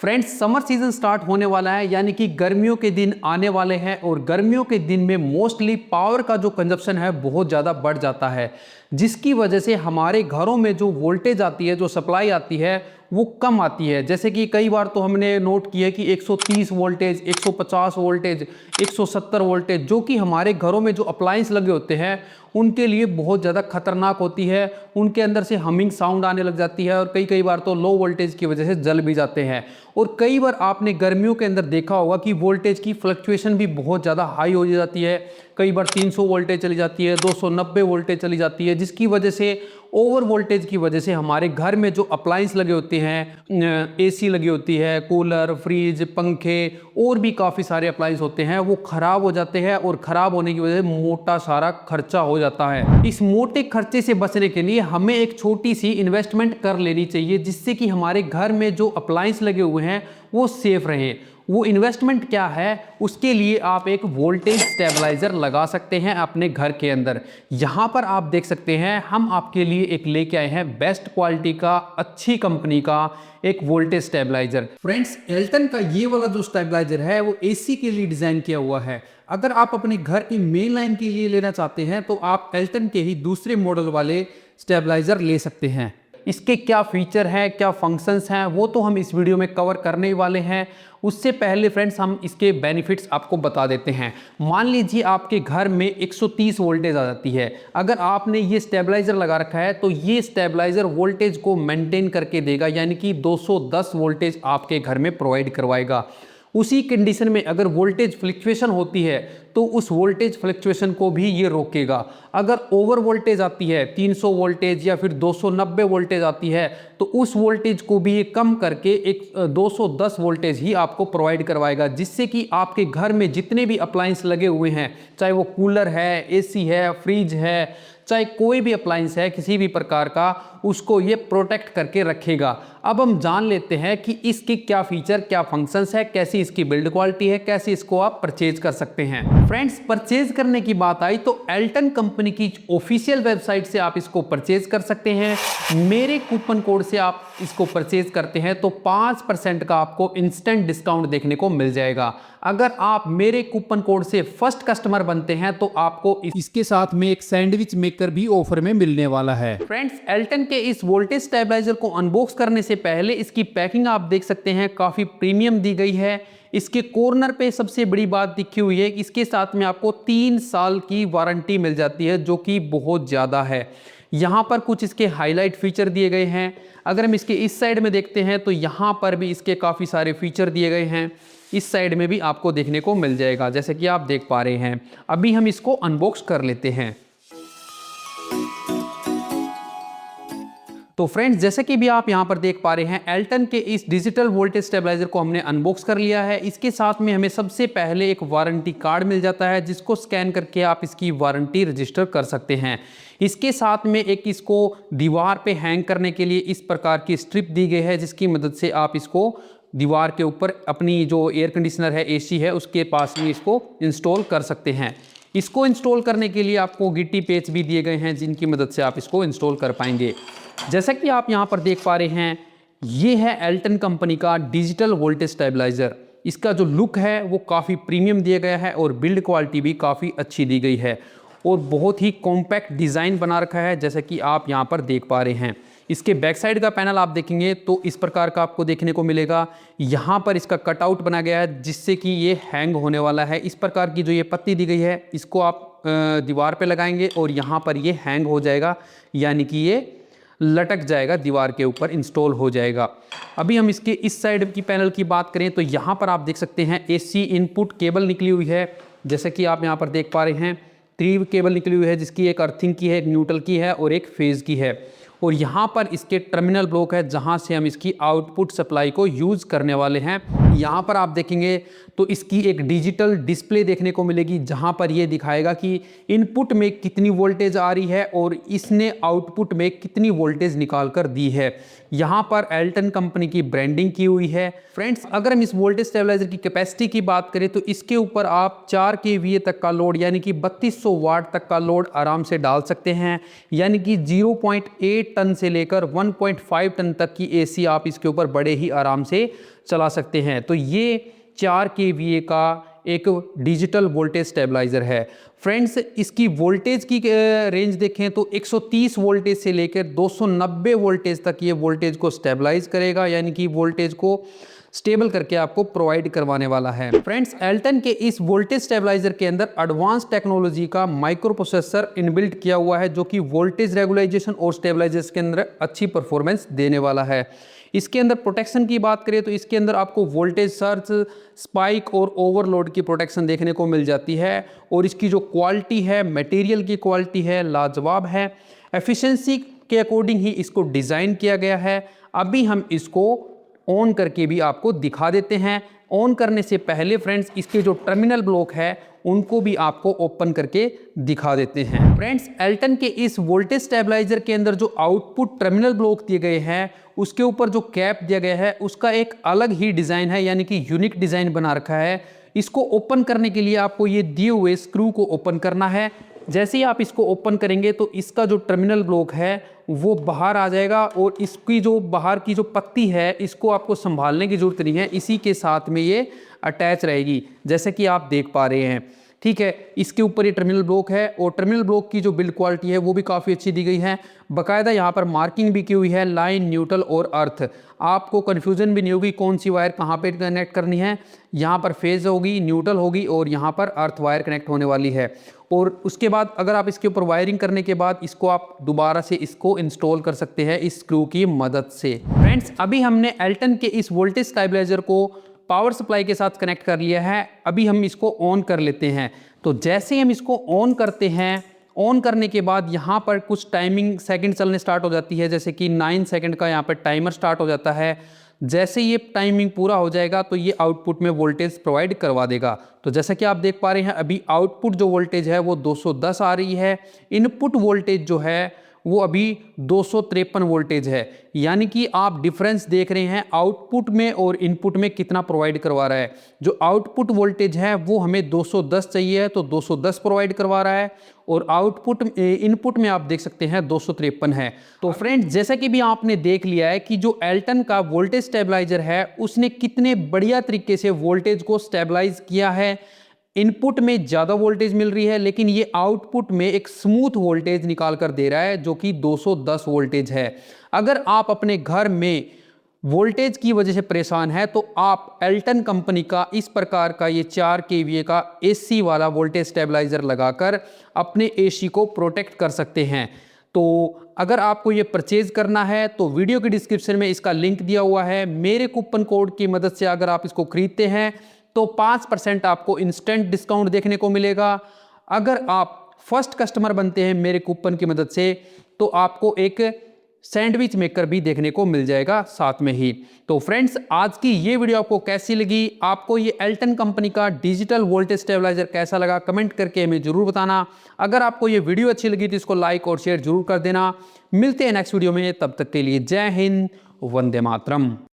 Friends, summer season start होने वाला है, यानी कि गर्मियों के दिन आने वाले हैं और गर्मियों के दिन में मोस्टली पावर का जो कंजप्शन है बहुत ज़्यादा बढ़ जाता है, जिसकी वजह से हमारे घरों में जो वोल्टेज आती है, जो सप्लाई आती है वो कम आती है। जैसे कि कई बार तो हमने नोट किया कि 130 वोल्टेज, 150 वोल्टेज, 170 वोल्टेज, जो कि हमारे घरों में जो अप्लायंस लगे होते हैं उनके लिए बहुत ज़्यादा खतरनाक होती है। उनके अंदर से हमिंग साउंड आने लग जाती है और कई बार तो लो वोल्टेज की वजह से जल भी जाते हैं। और कई बार आपने गर्मियों के अंदर देखा होगा कि वोल्टेज की फ्लक्चुएशन भी बहुत ज़्यादा हाई हो जाती है। कई बार 300 वोल्टेज चली जाती है, 290 वोल्टेज चली जाती है, जिसकी वजह से ओवर वोल्टेज की वजह से हमारे घर में जो अप्लायंस लगे होते हैं, एसी लगी होती है, कूलर, फ्रिज, पंखे और भी काफ़ी सारे अप्लायंस होते हैं, वो ख़राब हो जाते हैं और ख़राब होने की वजह से मोटा सारा खर्चा हो जाता है। इस मोटे खर्चे से बचने के लिए हमें एक छोटी सी इन्वेस्टमेंट कर लेनी चाहिए, जिससे कि हमारे घर में जो अप्लायंस लगे हुए हैं वो सेफ रहें। वो इन्वेस्टमेंट क्या है? उसके लिए आप एक वोल्टेज स्टेबलाइजर लगा सकते हैं अपने घर के अंदर। यहाँ पर आप देख सकते हैं हम आपके लिए एक लेके आए हैं बेस्ट क्वालिटी का, अच्छी कंपनी का एक वोल्टेज स्टेबलाइजर। फ्रेंड्स, एल्टन का ये वाला जो स्टेबलाइजर है वो एसी के लिए डिज़ाइन किया हुआ है। अगर आप अपने घर की मेन लाइन के लिए लेना चाहते हैं तो आप एल्टन के ही दूसरे मॉडल वाले स्टेबलाइजर ले सकते हैं। इसके क्या फीचर हैं, क्या फंक्शंस हैं, वो तो हम इस वीडियो में कवर करने वाले हैं। उससे पहले फ्रेंड्स हम इसके बेनिफिट्स आपको बता देते हैं। मान लीजिए आपके घर में 130 वोल्टेज आ जाती है। अगर आपने ये स्टेबलाइजर लगा रखा है तो ये स्टेबलाइजर वोल्टेज को मेंटेन करके देगा, यानी कि 210 वोल्टेज आपके घर में प्रोवाइड करवाएगा। उसी कंडीशन में अगर वोल्टेज फ्लक्चुएशन होती है तो उस वोल्टेज फ्लक्चुएशन को भी ये रोकेगा। अगर ओवर वोल्टेज आती है, 300 वोल्टेज या फिर 290 वोल्टेज आती है, तो उस वोल्टेज को भी ये कम करके एक 210 वोल्टेज ही आपको प्रोवाइड करवाएगा, जिससे कि आपके घर में जितने भी अप्लायंस लगे हुए हैं, चाहे वो कूलर है, एसी है, फ्रिज है, चाहे कोई भी अप्लायंस है किसी भी प्रकार का, उसको ये प्रोटेक्ट करके रखेगा। अब हम जान लेते हैं कि इसके क्या फीचर, क्या फंक्शंस है, कैसी इसकी बिल्ड क्वालिटी है, कैसे इसको आप परचेज कर सकते हैं। फ्रेंड्स, परचेज करने की बात आई तो एल्टन कंपनी की ऑफिशियल वेबसाइट से आप इसको परचेज कर सकते हैं। मेरे कूपन कोड से आप इसको परचेज करते हैं तो 5% का आपको इंस्टेंट डिस्काउंट देखने को मिल जाएगा। अगर आप मेरे कूपन कोड से फर्स्ट कस्टमर बनते हैं तो आपको इसके साथ में एक सैंडविच मेकर भी ऑफर में मिलने वाला है। फ्रेंड्स, एल्टन के इस वोल्टेज स्टेबलाइजर को अनबॉक्स करने से पहले इसकी पैकिंग आप देख सकते हैं, काफी प्रीमियम दी गई है। इसके कॉर्नर पे सबसे बड़ी बात दिखी हुई है कि इसके साथ में आपको 3 साल की वारंटी मिल जाती है, जो कि बहुत ज़्यादा है। यहाँ पर कुछ इसके हाईलाइट फीचर दिए गए हैं। अगर हम इसके इस साइड में देखते हैं तो यहाँ पर भी इसके काफ़ी सारे फीचर दिए गए हैं। इस साइड में भी आपको देखने को मिल जाएगा, जैसे कि आप देख पा रहे हैं। अभी हम इसको अनबॉक्स कर लेते हैं। तो फ्रेंड्स, जैसे कि भी आप यहाँ पर देख पा रहे हैं, एल्टन के इस डिजिटल वोल्टेज स्टेबलाइजर को हमने अनबॉक्स कर लिया है। इसके साथ में हमें सबसे पहले एक वारंटी कार्ड मिल जाता है, जिसको स्कैन करके आप इसकी वारंटी रजिस्टर कर सकते हैं। इसके साथ में एक इसको दीवार पे हैंग करने के लिए इस प्रकार की स्ट्रिप दी गई है, जिसकी मदद से आप इसको दीवार के ऊपर अपनी जो एयर कंडीशनर है, एसी है, उसके पास में इसको इंस्टॉल कर सकते हैं। इसको इंस्टॉल करने के लिए आपको गिट्टी पेच भी दिए गए हैं, जिनकी मदद से आप इसको इंस्टॉल कर पाएंगे। जैसा कि आप यहाँ पर देख पा रहे हैं, ये है एल्टन कंपनी का डिजिटल वोल्टेज स्टेबलाइजर। इसका जो लुक है वो काफ़ी प्रीमियम दिया गया है और बिल्ड क्वालिटी भी काफ़ी अच्छी दी गई है और बहुत ही कॉम्पैक्ट डिज़ाइन बना रखा है, जैसा कि आप यहाँ पर देख पा रहे हैं। इसके बैक साइड का पैनल आप देखेंगे तो इस प्रकार का आपको देखने को मिलेगा। यहाँ पर इसका कटआउट बना गया है, जिससे कि ये हैंग होने वाला है। इस प्रकार की जो ये पत्ती दी गई है, इसको आप दीवार पे लगाएंगे और यहाँ पर ये हैंग हो जाएगा, यानी कि ये लटक जाएगा, दीवार के ऊपर इंस्टॉल हो जाएगा। अभी हम इसके इस साइड की पैनल की बात करें तो यहाँ पर आप देख सकते हैं एसी इनपुट केबल निकली हुई है। जैसे कि आप यहाँ पर देख पा रहे हैं, 3 केबल निकली हुई है, जिसकी एक अर्थिंग की है, एक न्यूट्रल की है और एक फेज़ की है। और यहाँ पर इसके टर्मिनल ब्लॉक है, जहाँ से हम इसकी आउटपुट सप्लाई को यूज़ करने वाले हैं। यहाँ पर आप देखेंगे तो इसकी एक डिजिटल डिस्प्ले देखने को मिलेगी, जहाँ पर ये दिखाएगा कि इनपुट में कितनी वोल्टेज आ रही है और इसने आउटपुट में कितनी वोल्टेज निकाल कर दी है। यहाँ पर एल्टन कंपनी की ब्रांडिंग की हुई है। फ्रेंड्स, अगर हम इस वोल्टेज स्टेबलाइजर की कैपेसिटी की बात करें तो इसके ऊपर आप 4 kVA तक का लोड, यानी कि 3200 वाट तक का लोड आराम से डाल सकते हैं। यानी कि 0.8 टन से लेकर 1.5 टन तक की एसी आप इसके ऊपर बड़े ही आराम से चला सकते हैं। तो ये 4 kVA का एक डिजिटल वोल्टेज स्टेबलाइजर है। फ्रेंड्स, इसकी वोल्टेज की रेंज देखें तो 130 वोल्टेज से लेकर 290 वोल्टेज तक ये वोल्टेज को स्टेबलाइज करेगा, यानी कि वोल्टेज को स्टेबल करके आपको प्रोवाइड करवाने वाला है। फ्रेंड्स, एल्टन के इस वोल्टेज स्टेबलाइजर के अंदर एडवांस टेक्नोलॉजी का माइक्रो प्रोसेसर इनबिल्ट किया हुआ है, जो कि वोल्टेज रेगुलाइजेशन और स्टेबलाइजेशन के अंदर अच्छी परफॉर्मेंस देने वाला है। इसके अंदर प्रोटेक्शन की बात करें तो इसके अंदर आपको वोल्टेज सर्ज, स्पाइक और ओवरलोड की प्रोटेक्शन देखने को मिल जाती है। और इसकी जो क्वालिटी है, मटेरियल की क्वालिटी है, लाजवाब है। एफिशिएंसी के अकॉर्डिंग ही इसको डिज़ाइन किया गया है। अभी हम इसको ऑन करके भी आपको दिखा देते हैं। ऑन करने से पहले फ्रेंड्स, इसके जो टर्मिनल ब्लॉक है उनको भी आपको ओपन करके दिखा देते हैं। फ्रेंड्स, एल्टन के इस वोल्टेज स्टेबलाइजर के अंदर जो आउटपुट टर्मिनल ब्लॉक दिए गए हैं, उसके ऊपर जो कैप दिया गया है उसका एक अलग ही डिज़ाइन है, यानी कि यूनिक डिज़ाइन बना रखा है। इसको ओपन करने के लिए आपको ये दिए हुए स्क्रू को ओपन करना है। जैसे ही आप इसको ओपन करेंगे तो इसका जो टर्मिनल ब्लॉक है वो बाहर आ जाएगा, और इसकी जो बाहर की जो पत्ती है इसको आपको संभालने की ज़रूरत नहीं है, इसी के साथ में ये अटैच रहेगी, जैसे कि आप देख पा रहे हैं। ठीक है, इसके ऊपर ये टर्मिनल ब्लॉक है, और टर्मिनल ब्लॉक की जो बिल्ड क्वालिटी है वो भी काफ़ी अच्छी दी गई है। बाकायदा यहाँ पर मार्किंग भी की हुई है, लाइन, न्यूट्रल और अर्थ। आपको कन्फ्यूज़न भी नहीं होगी कौन सी वायर कहाँ पे कनेक्ट करनी है। यहाँ पर फेज होगी, न्यूट्रल होगी, और यहाँ पर अर्थ वायर कनेक्ट होने वाली है। और उसके बाद अगर आप इसके ऊपर वायरिंग करने के बाद इसको आप दोबारा से इसको इंस्टॉल कर सकते हैं इस स्क्रू की मदद से। फ्रेंड्स, अभी हमने एल्टन के इस वोल्टेज स्टेबलाइजर को पावर सप्लाई के साथ कनेक्ट कर लिया है। अभी हम इसको ऑन कर लेते हैं। तो जैसे ही हम इसको ऑन करते हैं, ऑन करने के बाद यहाँ पर कुछ टाइमिंग सेकंड चलने स्टार्ट हो जाती है, जैसे कि 9 सेकंड का यहाँ पर टाइमर स्टार्ट हो जाता है। जैसे ये टाइमिंग पूरा हो जाएगा तो ये आउटपुट में वोल्टेज प्रोवाइड करवा देगा। तो जैसा कि आप देख पा रहे हैं, अभी आउटपुट जो वोल्टेज है वो 210 आ रही है। इनपुट वोल्टेज जो है वो अभी 253 वोल्टेज है, यानी कि आप डिफरेंस देख रहे हैं आउटपुट में और इनपुट में कितना प्रोवाइड करवा रहा है। जो आउटपुट वोल्टेज है वो हमें 210 चाहिए है, तो 210 प्रोवाइड करवा रहा है, और आउटपुट इनपुट में आप देख सकते हैं 253 है। तो फ्रेंड्स, जैसा कि भी आपने देख लिया है कि जो एल्टन का वोल्टेज स्टेबलाइजर है उसने कितने बढ़िया तरीके से वोल्टेज को स्टेबलाइज किया है। इनपुट में ज़्यादा वोल्टेज मिल रही है, लेकिन ये आउटपुट में एक स्मूथ वोल्टेज निकाल कर दे रहा है, जो कि 210 वोल्टेज है। अगर आप अपने घर में वोल्टेज की वजह से परेशान है तो आप एल्टन कंपनी का इस प्रकार का ये 4 kVA का AC वाला वोल्टेज स्टेबलाइजर लगाकर अपने AC को प्रोटेक्ट कर सकते हैं। तो अगर आपको ये परचेज करना है तो वीडियो के डिस्क्रिप्शन में इसका लिंक दिया हुआ है। मेरे कूपन कोड की मदद से अगर आप इसको खरीदते हैं तो 5% आपको इंस्टेंट डिस्काउंट देखने को मिलेगा। अगर आप फर्स्ट कस्टमर बनते हैं मेरे कूपन की मदद से तो आपको एक सैंडविच मेकर भी देखने को मिल जाएगा साथ में ही। तो फ्रेंड्स, आज की ये वीडियो आपको कैसी लगी? आपको ये एल्टन कंपनी का डिजिटल वोल्टेज स्टेबलाइजर कैसा लगा? कमेंट करके हमें जरूर बताना। अगर आपको ये वीडियो अच्छी लगी तो इसको लाइक और शेयर जरूर कर देना। मिलते हैं नेक्स्ट वीडियो में, तब तक के लिए जय हिंद, वंदे मातरम।